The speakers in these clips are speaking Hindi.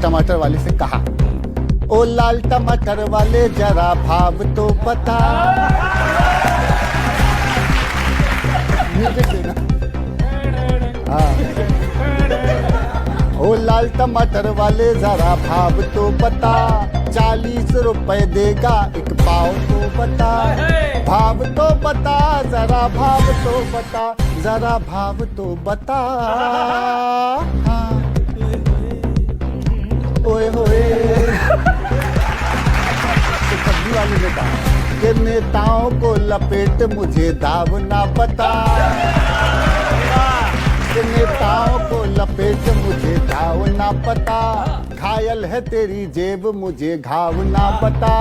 टमाटर वाले से कहा, ओ लाल टमाटर वाले जरा भाव तो बता। म्यूजिक देना। हाँ, ओ लाल टमाटर वाले जरा भाव तो बता, 40 रुपए देगा एक पाव तो बता। भाव तो बता, जरा भाव तो बता, जरा भाव तो बता। हाँ। ओए होए। तो सब्जी वाले ने कहा कि नेताओं को लपेट मुझे दाव ना बता, कि नेताओं को लपेट मुझे दाव ना पता। घायल है तेरी जेब मुझे घाव ना बता,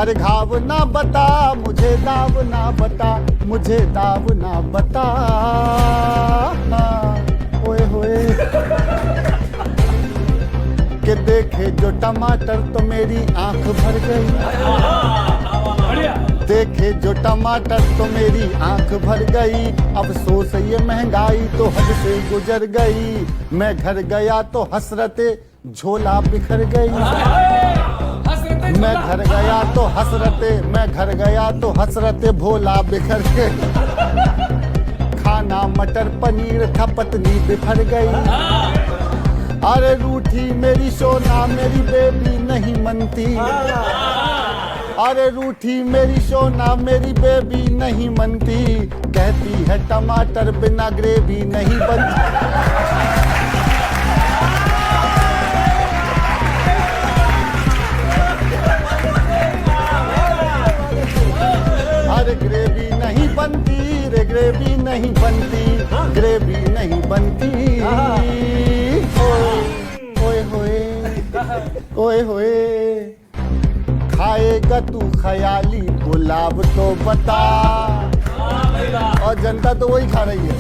अरे घाव ना बता, मुझे दाव ना बता, मुझे दाव ना बता। ओए होए। कि देखे जो टमाटर तो मेरी आंख भर गई, देखे जो टमाटर तो मेरी आंख भर गई। अफसोस ये महंगाई तो हद से गुजर गई, मैं घर गया तो हसरते झोला बिखर गई। मैं घर गया तो हसरते, मैं घर गया तो हसरते भोला बिखर गई। खाना मटर पनीर था पत्नी बिफर गई। अरे रूठी मेरी सोना मेरी बेबी नहीं मनती, अरे रूठी मेरी सोना मेरी बेबी नहीं मनती। कहती है टमाटर बिना ग्रेवी नहीं बनती। अरे ग्रेवी नहीं बनती रे, ग्रेवी नहीं बनती, ग्रेवी नहीं बनती। ओए होए, ओए होए। खाएगा तू ख्याली गुलाब तो बता, और जनता तो वही खा रही है।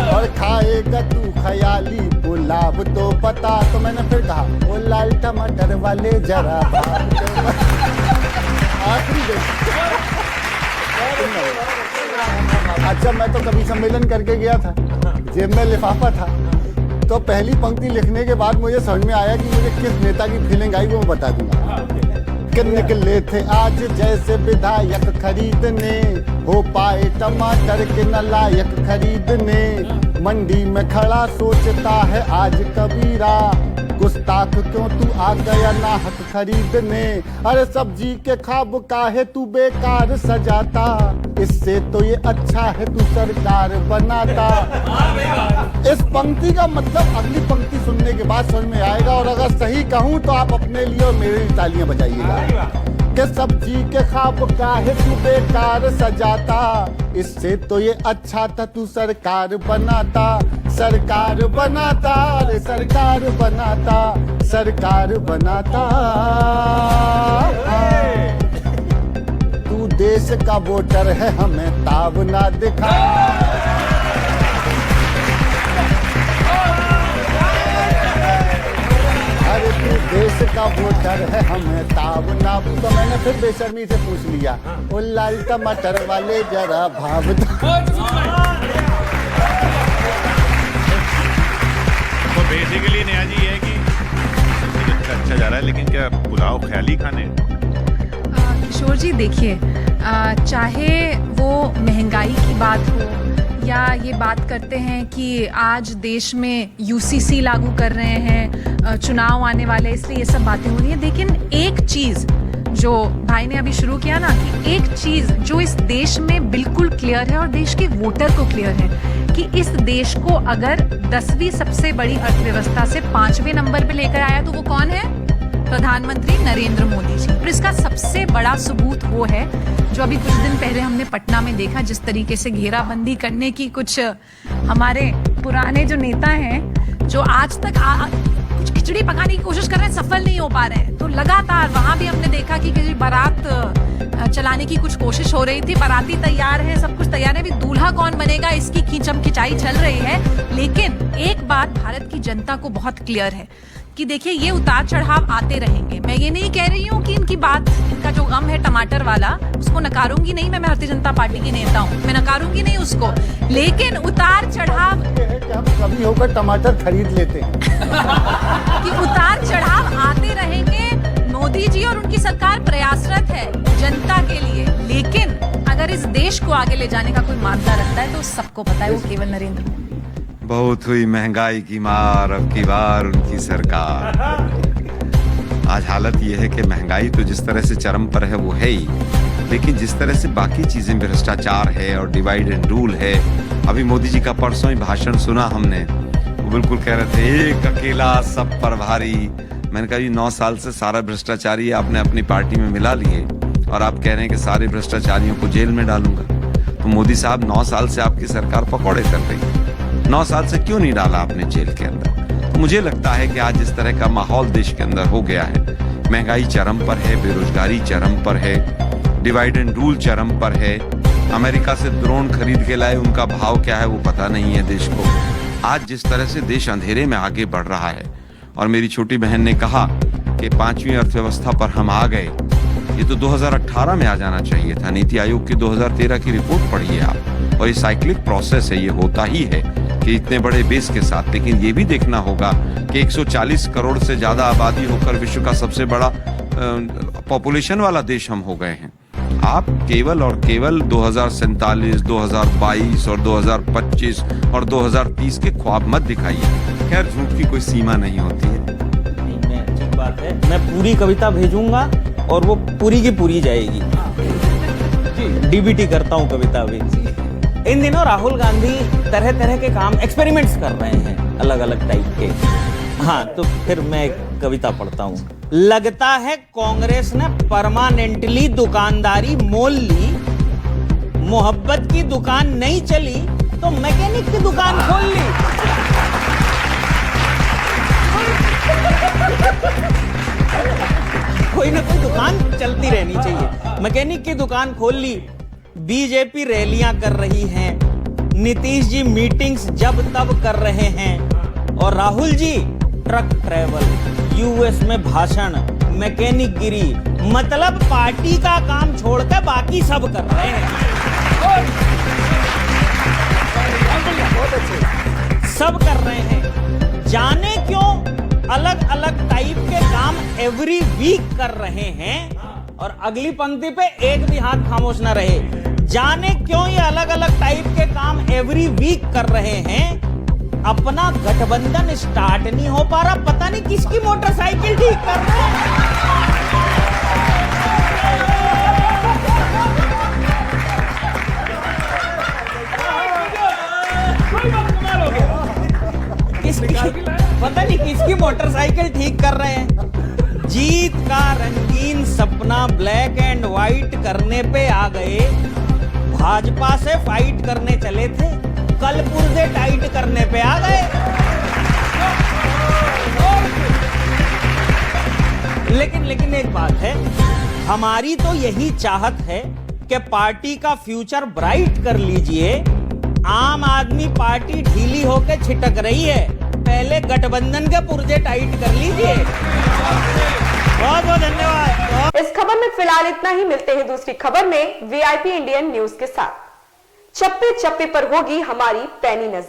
और खाएगा तू ख्याली गुलाब तो बता। तो मैंने फिर कहा, ओ लाल टमाटर वाले जरा भाव तो बता। आखिरी अच्छा, मैं तो कवि सम्मेलन करके गया था, जेब में लिफाफा था, तो पहली पंक्ति लिखने के बाद मुझे समझ में आया कि मुझे किस नेता की फीलिंग आई वो मैं बता दूंगा। कि निकले थे आज जैसे विधायक खरीदने, हो पाए टमाटर के नालायक खरीदने। मंडी में खड़ा सोचता है आज कबीरा, गुस्ताख क्यों तू आ गया नाहक खरीदने। अरे सब्जी के ख्वाब काहे तू बेकार सजाता, इससे तो ये अच्छा है तू सरकार बनाता। इस पंक्ति का मतलब अगली पंक्ति सुनने के बाद समझ में आएगा, और अगर सही कहूं तो आप अपने लिए और मेरे लिए तालियां बजाइएगा। कि सब्जी के ख्वाब काहे तू बेकार सजाता, इससे तो ये अच्छा था तू सरकार बनाता। सरकार बनाता रे, सरकार बनाता, सरकार बनाता। तू देश का वोटर है हमें ताव ना दिखा। अरे तू देश का वोटर है हमें ताव ना। तो मैंने फिर बेशर्मी से पूछ लिया, ओ लाल टमाटर वाले जरा भाव दो। तो बेसिकली नया जी है कि अच्छा जा रहा है, लेकिन क्या पुलाव ख्याली खाने? किशोर जी देखिए, चाहे वो महंगाई की बात हो या ये बात करते हैं कि आज देश में यूसीसी लागू कर रहे हैं, चुनाव आने वाले, इसलिए ये सब बातें हो रही हैं। लेकिन एक चीज़ जो भाई ने अभी शुरू किया ना, कि एक चीज़ जो इस देश में बिल्कुल क्लियर है और देश के वोटर को क्लियर है, कि इस देश को अगर 10वीं सबसे बड़ी अर्थव्यवस्था से 5वें नंबर पे लेकर आया तो वो कौन है? प्रधानमंत्री नरेंद्र मोदी जी। और इसका सबसे बड़ा सबूत वो है जो अभी कुछ दिन पहले हमने पटना में देखा, जिस तरीके से घेराबंदी करने की कुछ हमारे पुराने जो नेता हैं जो आज तक कुछ खिचड़ी पकाने की कोशिश कर रहे हैं, सफल नहीं हो पा रहे हैं। तो लगातार वहां भी हमने देखा कि बारात चलाने की कुछ कोशिश हो रही थी। बाराती तैयार है, सब कुछ तैयार है, अभी दूल्हा कौन बनेगा इसकी खींचम खिंचाई चल रही है। लेकिन एक बात भारत की जनता को बहुत क्लियर है कि देखिए, ये उतार चढ़ाव आते रहेंगे। मैं ये नहीं कह रही हूँ कि इनकी बात, इनका जो गम है टमाटर वाला, उसको नकारूंगी नहीं। मैं भारतीय जनता पार्टी की नेता हूँ, मैं नकारूंगी नहीं उसको, लेकिन उतार चढ़ाव हम कभी होकर टमाटर खरीद लेते हैं। कि उतार चढ़ाव को आगे ले जाने का कोई मामला रखता है तो सबको पता है वो केवल नरेंद्र मोदी। बहुत हुई महंगाई की मार, अब की बार उनकी सरकार। आज हालत यह है कि महंगाई तो जिस तरह से चरम पर है वो है ही, लेकिन जिस तरह से बाकी चीजें, भ्रष्टाचार है और डिवाइड एंड रूल है। अभी मोदी जी का परसों ही भाषण सुना हमने, वो बिल्कुल कह रहे थे एक अकेला सब पर भारी। मैंने कहा 9 साल से सारा भ्रष्टाचारी आपने अपनी पार्टी में मिला लिए और आप कह रहे हैं कि सारे भ्रष्टाचारियों को जेल में डालूंगा। तो मोदी साहब 9 साल से आपकी सरकार पकौड़े कर रही है, 9 साल से क्यों नहीं डाला आपने जेल के अंदर? तो मुझे लगता है कि आज इस तरह का माहौल देश के अंदर हो गया है, महंगाई चरम पर है, बेरोजगारी चरम पर है, डिवाइड एंड रूल चरम पर है, अमेरिका से ड्रोन खरीद के लाए, उनका भाव क्या है वो पता नहीं है देश को। आज जिस तरह से देश अंधेरे में आगे बढ़ रहा है, और मेरी छोटी बहन ने कहा कि 5वीं अर्थव्यवस्था पर हम आ गए, ये तो 2018 में आ जाना चाहिए था। नीति आयोग की 2013 की रिपोर्ट पढ़िए आप, और ये साइक्लिक प्रोसेस है, ये होता ही है कि इतने बड़े बेस के साथ। लेकिन ये भी देखना होगा कि 140 करोड़ से ज्यादा आबादी होकर विश्व का सबसे बड़ा पॉपुलेशन वाला देश हम हो गए हैं। आप केवल और केवल 2047, 2022 और 2025 और 2030 के ख्वाब मत दिखाइए। खैर, झूठ की कोई सीमा नहीं होती है। ठीक बात है, मैं पूरी कविता भेजूंगा और वो पूरी की पूरी जाएगी। डीबीटी करता हूँ कविता अभी। इन दिनों राहुल गांधी तरह तरह के काम, एक्सपेरिमेंट्स कर रहे हैं अलग अलग टाइप के। हाँ, तो फिर मैं एक कविता पढ़ता हूँ। लगता है कांग्रेस ने परमानेंटली दुकानदारी मोल ली, मोहब्बत की दुकान नहीं चली तो मैकेनिक की दुकान खोल ली। कोई ना कोई दुकान चलती रहनी चाहिए। मैकेनिक की दुकान खोल ली। बीजेपी रैलियां कर रही हैं, नीतीश जी मीटिंग्स जब तब कर रहे हैं, और Rahul ji truck travel, US में भाषण, मैकेनिक गिरी। मतलब पार्टी का काम छोड़कर बाकी सब कर रहे हैं। सब कर रहे हैं। जाने क्यों अलग अलग टाइप के काम एवरी वीक कर रहे हैं। और अगली पंक्ति पे एक भी हाथ खामोश ना रहे। जाने क्यों ये अलग अलग टाइप के काम एवरी वीक कर रहे हैं। अपना गठबंधन स्टार्ट नहीं हो पा रहा, पता नहीं किसकी मोटरसाइकिल ठीक कर रहे हैं। पता नहीं किसकी मोटरसाइकिल ठीक कर रहे हैं। जीत का रंगीन सपना ब्लैक एंड व्हाइट करने पे आ गए। भाजपा से फाइट करने चले थे, कल पुर्जे टाइट करने पे आ गए। लेकिन एक बात है, हमारी तो यही चाहत है कि पार्टी का फ्यूचर ब्राइट कर लीजिए। आम आदमी पार्टी ढीली होकर छिटक रही है, पहले गठबंधन के पुर्जे टाइट कर लीजिए। बहुत बहुत धन्यवाद। इस खबर में फिलहाल इतना ही। मिलते हैं दूसरी खबर में वीआईपी इंडियन न्यूज के साथ। चप्पे चप्पे पर होगी हमारी पैनी नजर।